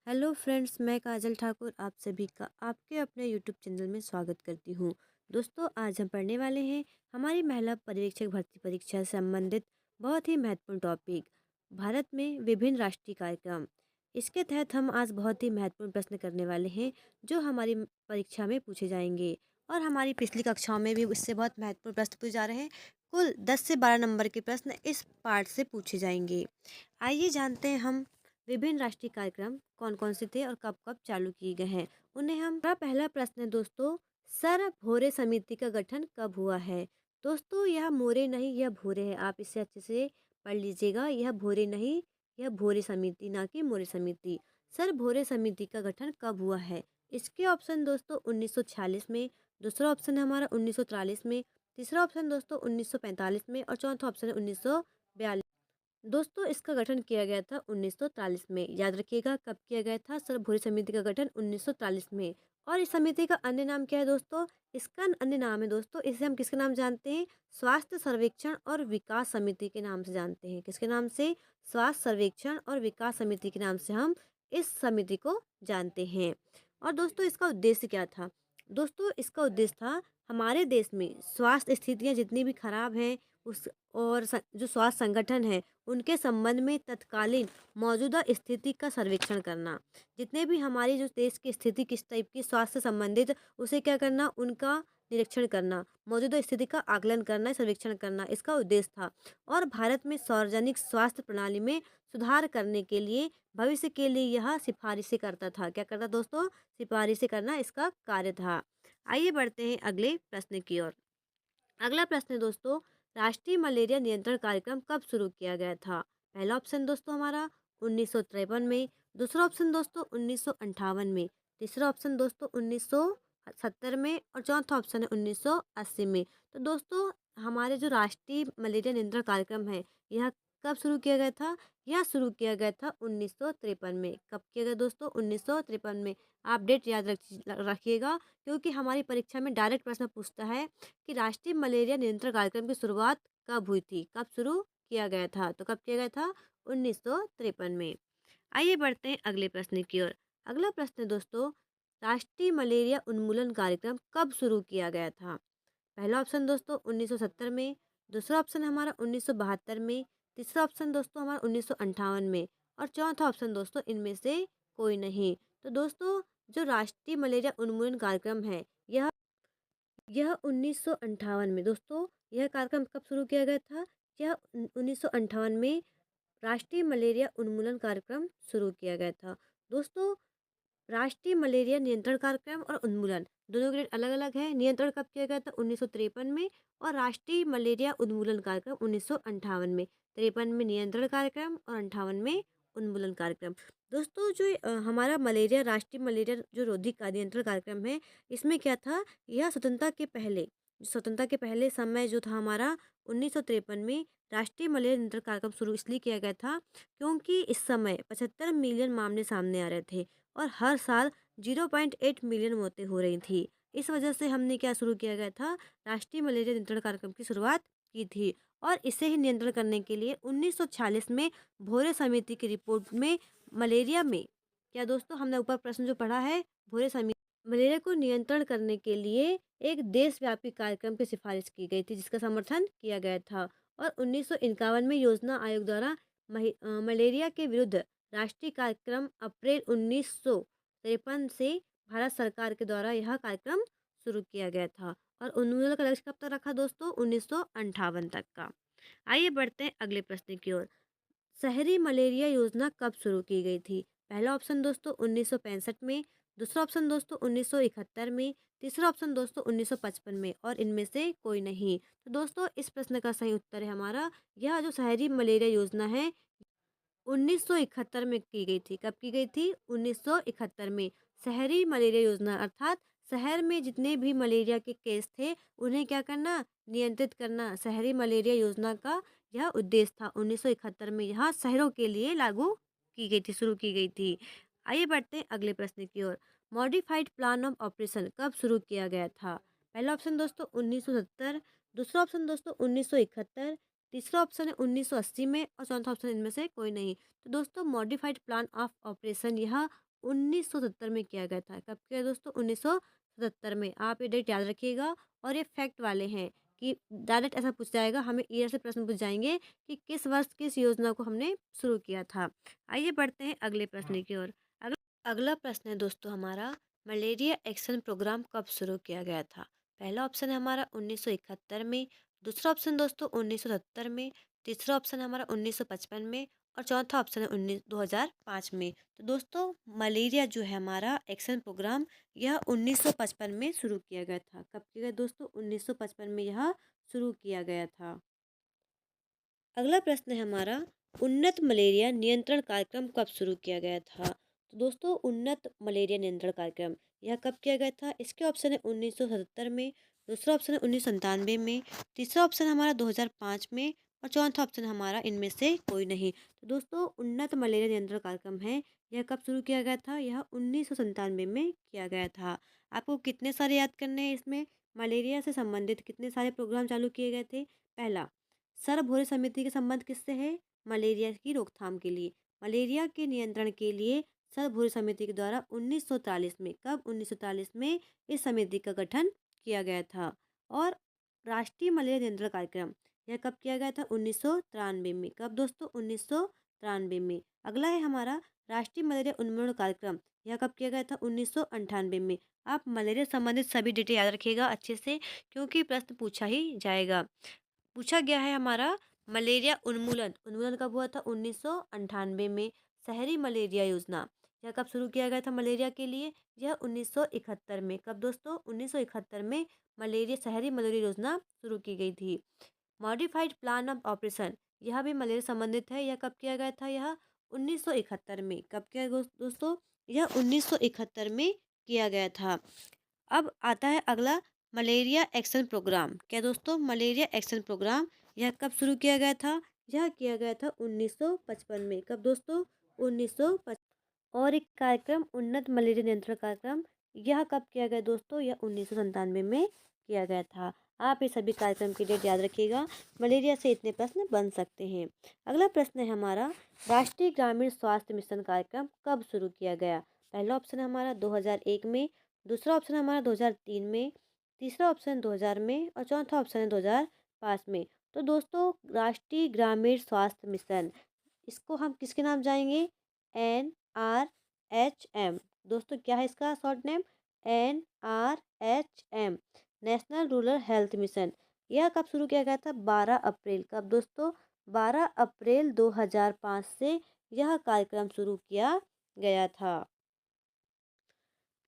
Hello friends, मैं काजल ठाकुर आप सभी का आपके अपने यूट्यूब चैनल में स्वागत करती हूँ। दोस्तों, आज हम पढ़ने वाले हैं हमारी महिला पर्यवेक्षक भर्ती परीक्षा से संबंधित बहुत ही महत्वपूर्ण टॉपिक, भारत में विभिन्न राष्ट्रीय कार्यक्रम। इसके तहत हम आज बहुत ही महत्वपूर्ण प्रश्न करने वाले हैं जो हमारी परीक्षा में पूछे जाएंगे और हमारी पिछली कक्षाओं में भी इससे बहुत महत्वपूर्ण प्रश्न पूछे जा रहे हैं। कुल 10 से 12 नंबर के प्रश्न इस पार्ट से पूछे जाएंगे। आइए जानते हैं हम विभिन्न राष्ट्रीय कार्यक्रम कौन कौन से थे और कब कब चालू किए गए हैं उन्हें। हम पहला प्रश्न है दोस्तों, सर भोरे समिति का गठन कब हुआ है? दोस्तों, यह मोरे नहीं, यह भोरे है। आप इसे अच्छे से पढ़ लीजिएगा। यह भोरे नहीं, यह भोरे समिति, ना कि मोरे समिति। सर भोरे समिति का गठन कब हुआ है? इसके ऑप्शन दोस्तों 1946 में, दूसरा ऑप्शन है हमारा 1943 में, तीसरा ऑप्शन दोस्तों 1945 में और चौथा ऑप्शन है 1942। दोस्तों, इसका गठन किया गया था 1943 में। याद रखिएगा कब किया गया था सर्वभूरि समिति का गठन 1943 में। और इस समिति का अन्य नाम क्या है दोस्तों? इसका अन्य नाम है दोस्तों, इसे हम किसके नाम जानते हैं? स्वास्थ्य सर्वेक्षण और विकास समिति के नाम से जानते हैं। किसके नाम से? स्वास्थ्य सर्वेक्षण और विकास समिति के नाम से हम इस समिति को जानते हैं। और दोस्तों, इसका उद्देश्य क्या था? दोस्तों, इसका उद्देश्य था हमारे देश में स्वास्थ्य स्थितियां जितनी भी खराब हैं उस और जो स्वास्थ्य संगठन है उनके संबंध में तत्कालीन मौजूदा स्थिति का सर्वेक्षण करना। जितने भी हमारी जो देश की स्थिति किस टाइप की स्वास्थ्य से संबंधित, उसे क्या करना, उनका निरीक्षण करना, मौजूदा स्थिति का आकलन करना, सर्वेक्षण करना, इसका उद्देश्य था। और भारत में सार्वजनिक स्वास्थ्य प्रणाली में सुधार करने के लिए भविष्य के लिए यह सिफारिशें करता था। क्या करता दोस्तों? सिफारिशें करना इसका कार्य था। आइए बढ़ते हैं अगले प्रश्न की ओर। अगला प्रश्न है दोस्तों, राष्ट्रीय मलेरिया नियंत्रण कार्यक्रम कब शुरू किया गया था? पहला ऑप्शन दोस्तों हमारा 1953 में, दूसरा ऑप्शन दोस्तों 1958 में, तीसरा ऑप्शन दोस्तों 1970 में और चौथा ऑप्शन है 1980 में। तो दोस्तों, हमारे जो राष्ट्रीय मलेरिया नियंत्रण कार्यक्रम है यह कब शुरू किया गया था? यह शुरू किया गया था 1953 में। कब किया गया दोस्तों? 1953 में। आप डेट याद रखिएगा, क्योंकि हमारी परीक्षा में डायरेक्ट प्रश्न पूछता है कि राष्ट्रीय मलेरिया नियंत्रण कार्यक्रम की शुरुआत कब हुई थी, कब शुरू किया गया था? तो कब किया गया था? 1953 में। आइए बढ़ते हैं अगले प्रश्न की ओर। अगला प्रश्न है दोस्तों, राष्ट्रीय मलेरिया उन्मूलन कार्यक्रम कब शुरू किया गया था? पहला ऑप्शन दोस्तों 1970 में, दूसरा ऑप्शन हमारा 1972 में, तीसरा ऑप्शन दोस्तों हमारा 1958 में और चौथा ऑप्शन दोस्तों इनमें से कोई नहीं। तो दोस्तों, जो राष्ट्रीय मलेरिया उन्मूलन कार्यक्रम है यह 1958 में। दोस्तों, यह कार्यक्रम कब शुरू किया गया था? यह 1958 में राष्ट्रीय मलेरिया उन्मूलन कार्यक्रम शुरू किया गया था। दोस्तों, राष्ट्रीय मलेरिया नियंत्रण कार्यक्रम और उन्मूलन दोनों ग्रेड अलग अलग है। नियंत्रण कब किया गया था? 1953 में और राष्ट्रीय मलेरिया उन्मूलन कार्यक्रम 1958 में। 53 में नियंत्रण कार्यक्रम और 58 में उन्मूलन कार्यक्रम। दोस्तों, जो हमारा मलेरिया राष्ट्रीय मलेरिया जो रोधी का नियंत्रण कार्यक्रम है, इसमें क्या था? यह स्वतंत्रता के पहले समय जो था हमारा 1953 में राष्ट्रीय मलेरिया नियंत्रण कार्यक्रम शुरू इसलिए किया गया था क्योंकि इस समय 75 मिलियन मामले सामने आ रहे थे और हर साल 0.8 मिलियन मौतें हो रही थी। इस वजह से हमने क्या शुरू किया गया था? राष्ट्रीय मलेरिया नियंत्रण कार्यक्रम की शुरुआत की थी। और इसे ही नियंत्रण करने के लिए 1946 में भोरे समिति की रिपोर्ट में मलेरिया में क्या दोस्तों, हमने ऊपर प्रश्न जो पढ़ा है, भोरे समिति मलेरिया को नियंत्रण करने के लिए एक देशव्यापी कार्यक्रम की सिफारिश की गई थी जिसका समर्थन किया गया था। और 1951 में योजना आयोग द्वारा मलेरिया के विरुद्ध राष्ट्रीय कार्यक्रम अप्रैल 1953 से भारत सरकार के द्वारा यह कार्यक्रम शुरू किया गया था। और उन्मूलन का लक्ष्य कब तक रखा दोस्तों? 1958 तक का। आइए बढ़ते हैं अगले प्रश्न की ओर। शहरी मलेरिया योजना कब शुरू की गई थी? पहला ऑप्शन दोस्तों 1965 में, दूसरा ऑप्शन दोस्तों 1971 में, तीसरा ऑप्शन दोस्तों 1955 में और इनमें से कोई नहीं। तो दोस्तों, इस प्रश्न का सही उत्तर है हमारा, यह जो शहरी मलेरिया योजना है 1971 में की गई थी। कब की गई थी? 1971 में। शहरी मलेरिया योजना अर्थात शहर में जितने भी मलेरिया के केस थे उन्हें क्या करना? नियंत्रित करना। शहरी मलेरिया योजना का यह उद्देश्य था। 1971 में यह शहरों के लिए लागू की गई थी, शुरू की गई थी। आइए बढ़ते हैं अगले प्रश्न की ओर। मॉडिफाइड प्लान ऑफ ऑपरेशन कब शुरू किया गया था? पहला ऑप्शन दोस्तों 1970, दूसरा ऑप्शन दोस्तों 1971, तीसरा ऑप्शन है 1980 में और चौथा ऑप्शन इनमें से कोई नहीं। तो दोस्तों, मॉडिफाइड प्लान ऑफ ऑपरेशन यह 1970 में किया गया था। कब किया दोस्तों? 1977 में। आप ये डेट याद रखिएगा और ये फैक्ट वाले हैं कि डायरेक्ट ऐसा पूछ जाएगा, हमें ईयर से प्रश्न पूछ जाएँगे कि किस वर्ष किस योजना को हमने शुरू किया था। आइए बढ़ते हैं अगले प्रश्न की ओर। अगला प्रश्न है दोस्तों हमारा, मलेरिया एक्शन प्रोग्राम कब शुरू किया गया था? पहला ऑप्शन है हमारा 1971 में, दूसरा ऑप्शन दोस्तों 1970 में, तीसरा ऑप्शन है हमारा 1955 में और चौथा ऑप्शन है 2005 में। तो दोस्तों मलेरिया जो है हमारा एक्शन प्रोग्राम, यह 1955 में शुरू किया गया था। कब किया गया दोस्तों? 1955 में यह शुरू किया गया था। अगला प्रश्न है हमारा, उन्नत मलेरिया नियंत्रण कार्यक्रम कब शुरू किया गया था? तो दोस्तों उन्नत मलेरिया नियंत्रण कार्यक्रम यह कब किया गया था? इसके ऑप्शन है 1977 में, दूसरा ऑप्शन है 1997 में, तीसरा ऑप्शन हमारा 2005 में और चौथा ऑप्शन हमारा इनमें से कोई नहीं। तो दोस्तों उन्नत मलेरिया नियंत्रण कार्यक्रम है, यह कब शुरू किया गया था? यह 1997 में किया गया था। आपको कितने सारे याद करने हैं इसमें? मलेरिया से संबंधित कितने सारे प्रोग्राम चालू किए गए थे? पहला, सर्वभौम समिति के संबंध किससे है? मलेरिया की रोकथाम के लिए। मलेरिया के नियंत्रण के लिए सर्वभौम समिति के द्वारा 1943 में, कब? 1943 में इस समिति का गठन किया गया था। और राष्ट्रीय मलेरिया नियंत्रण कार्यक्रम यह कब किया गया था? 1993 में। कब दोस्तों? 1993 में। अगला है हमारा राष्ट्रीय मलेरिया उन्मूलन कार्यक्रम, यह कब किया गया था? 1998 में। आप मलेरिया संबंधित सभी डेटा याद रखिएगा अच्छे से, क्योंकि प्रश्न पूछा ही जाएगा। पूछा गया है हमारा मलेरिया उन्मूलन, उन्मूलन कब हुआ था? 1998 में। शहरी मलेरिया योजना यह कब शुरू किया गया था मलेरिया के लिए? यह 1971 में। कब दोस्तों? 1971 में मलेरिया शहरी मलेरिया योजना शुरू की गई थी। मॉडिफाइड प्लान ऑफ ऑपरेशन यह भी मलेरिया संबंधित है, यह कब किया गया था? यह 1971 में। कब किया दोस्तों? यह 1971 में किया गया था। अब आता है अगला, मलेरिया एक्शन प्रोग्राम। क्या दोस्तों? मलेरिया एक्शन प्रोग्राम यह कब शुरू किया गया था? यह किया गया था 1955 में। कब दोस्तों? 1955। और एक कार्यक्रम उन्नत मलेरिया नियंत्रण कार्यक्रम, यह कब किया गया दोस्तों? यह 1997 में किया गया था। आप ये सभी कार्यक्रम की डेट याद रखिएगा, मलेरिया से इतने प्रश्न बन सकते हैं। अगला प्रश्न है हमारा, राष्ट्रीय ग्रामीण स्वास्थ्य मिशन कार्यक्रम कब शुरू किया गया? पहला ऑप्शन है हमारा 2001 में, दूसरा ऑप्शन है हमारा 2003 में, तीसरा ऑप्शन 2000 में और चौथा ऑप्शन है 2005 में। तो दोस्तों राष्ट्रीय ग्रामीण स्वास्थ्य मिशन, इसको हम किसके नाम जाएंगे? NRHM। दोस्तों क्या है इसका short name? NRHM, national rural health mission. यह कब शुरू किया गया था? 12 अप्रैल। कब दोस्तों? 12 अप्रैल 2005 से यह कार्यक्रम शुरू किया गया था।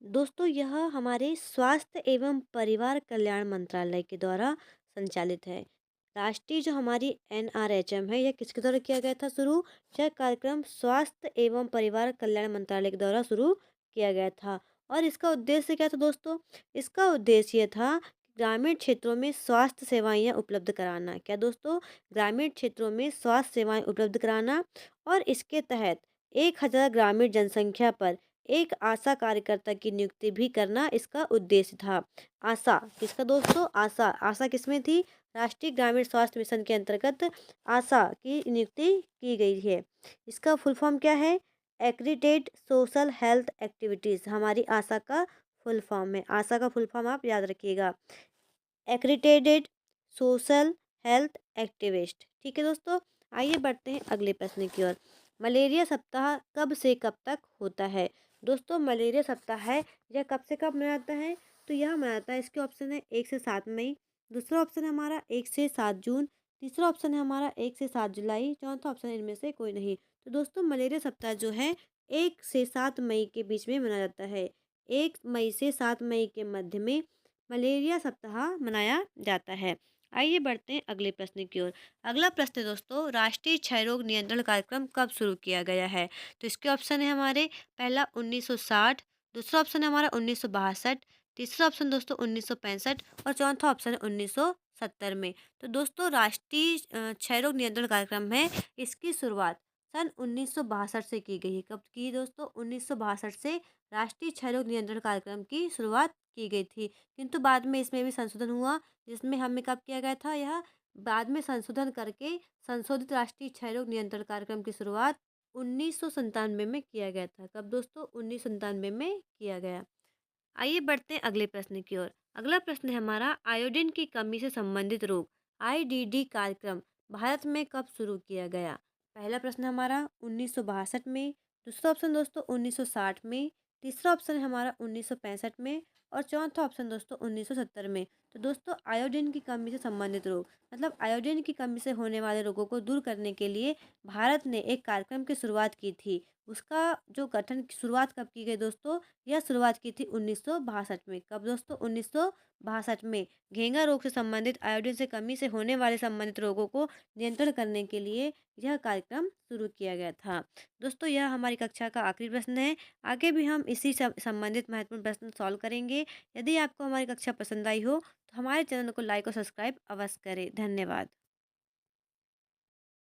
दोस्तों यह हमारे स्वास्थ्य एवं परिवार कल्याण मंत्रालय के द्वारा संचालित है। राष्ट्रीय जो हमारी NRHM है, यह किसके द्वारा किया गया था शुरू? यह कार्यक्रम स्वास्थ्य एवं परिवार कल्याण मंत्रालय के द्वारा शुरू किया गया था। और इसका उद्देश्य क्या था दोस्तों? इसका उद्देश्य यह था कि ग्रामीण क्षेत्रों में स्वास्थ्य सेवाएं उपलब्ध कराना। क्या दोस्तों? ग्रामीण क्षेत्रों में स्वास्थ्य सेवाएं उपलब्ध कराना। और इसके तहत 1000 ग्रामीण जनसंख्या पर एक आशा कार्यकर्ता की नियुक्ति भी करना इसका उद्देश्य था। आशा किसका दोस्तों? आशा, आशा किसमें थी? राष्ट्रीय ग्रामीण स्वास्थ्य मिशन के अंतर्गत आशा की नियुक्ति की गई है। इसका फुल फॉर्म क्या है? एग्रीगेटेड सोशल हेल्थ एक्टिविटीज़ हमारी आशा का फुल फॉर्म है। आशा का फुल फॉर्म आप याद रखिएगा, एक्रीडेटेड सोशल हेल्थ एक्टिविस्ट। ठीक है दोस्तों, आइए बढ़ते हैं अगले प्रश्न की ओर। मलेरिया सप्ताह कब से कब तक होता है? दोस्तों मलेरिया सप्ताह है, यह कब से कब मनाता है? तो यह मनाता है, इसके ऑप्शन है 1 से 7 मई, दूसरा ऑप्शन है हमारा 1 से 7 जून, तीसरा ऑप्शन है हमारा 1 से 7 जुलाई, चौथा ऑप्शन इनमें से कोई नहीं। तो दोस्तों मलेरिया सप्ताह जो है 1 से 7 मई के बीच में मनाया जाता है। 1 मई से 7 मई के मध्य में मलेरिया सप्ताह मनाया जाता है। आइए बढ़ते हैं अगले प्रश्न की ओर। अगला प्रश्न है दोस्तों, राष्ट्रीय क्षय रोग नियंत्रण कार्यक्रम कब शुरू किया गया है? तो इसके ऑप्शन है हमारे, पहला 1960, दूसरा ऑप्शन है हमारा 1962, तीसरा ऑप्शन दोस्तों 1965 और चौथा ऑप्शन है 1970 में। तो दोस्तों राष्ट्रीय क्षय रोग नियंत्रण कार्यक्रम है, इसकी शुरुआत सन 1962 से की गई है। कब की दोस्तों? 1962 से राष्ट्रीय क्षय रोग नियंत्रण कार्यक्रम की शुरुआत की गई थी। किंतु बाद में इसमें भी संशोधन हुआ, जिसमें हमें कब किया गया था? यह बाद में संशोधन करके संशोधित राष्ट्रीय क्षय रोग नियंत्रण कार्यक्रम की शुरुआत 1997 में किया गया था। कब दोस्तों? 1997 में किया गया। आइए बढ़ते हैं अगले प्रश्न की ओर। अगला प्रश्न है हमारा, आयोडीन की कमी से संबंधित रोग आईडीडी कार्यक्रम भारत में कब शुरू किया गया? पहला प्रश्न हमारा 1962 में, दूसरा ऑप्शन दोस्तों 1960 में, तीसरा ऑप्शन है हमारा 1965 में और चौथा ऑप्शन दोस्तों 1970 में। तो दोस्तों आयोडीन की कमी से संबंधित रोग मतलब आयोडीन की कमी से होने वाले रोगों को दूर करने के लिए भारत ने एक कार्यक्रम की शुरुआत की थी। उसका जो गठन की शुरुआत कब की गई दोस्तों? यह शुरुआत की थी 1962 में। कब दोस्तों? 1962 में। घेंघा रोग से संबंधित आयोडीन से कमी से होने वाले संबंधित रोगों को नियंत्रण करने के लिए यह कार्यक्रम शुरू किया गया था। दोस्तों यह हमारी कक्षा का आखिरी प्रश्न है। आगे भी हम इसी संबंधित महत्वपूर्ण प्रश्न सॉल्व करेंगे। यदि आपको हमारी कक्षा पसंद आई हो तो हमारे चैनल को लाइक और सब्सक्राइब अवश्य करें। धन्यवाद।